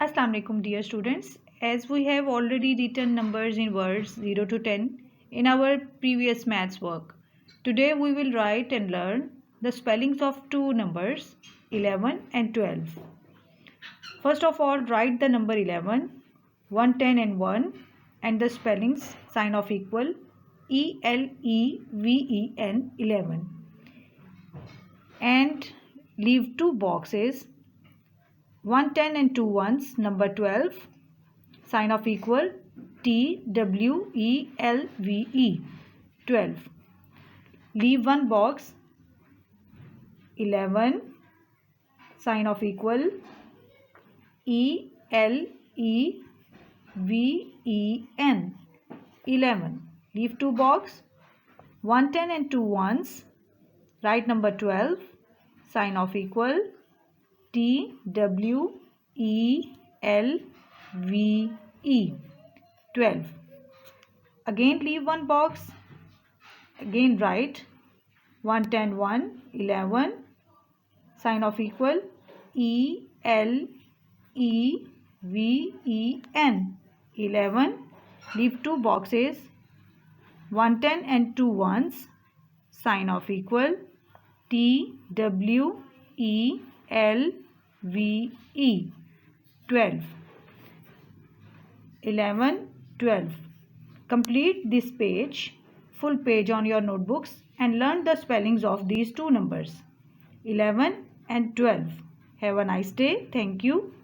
Assalamu alaikum dear students. As we have already written numbers in words 0 to 10 in our previous maths work, today we will write and learn the spellings of two numbers 11 and 12. First of all, write the number 11, 1, 10 and 1 and the spellings sign of equal ELEVEN 11 and leave two boxes 1 10 and 2 ones number 12 sign of equal TWELVE 12. Leave one box 11 sign of equal ELEVEN 11. Leave two box 1 10 and 2 ones. Write number 12 sign of equal TWELVE 12. Again leave one box. Again write 1 10 1 11 sign of equal ELEVEN 11. Leave two boxes 1 10 and 2 ones sign of equal TWELVE 12. 11 12. Complete this page, full page on your notebooks and learn the spellings of these two numbers 11 and 12. Have a nice day. Thank you.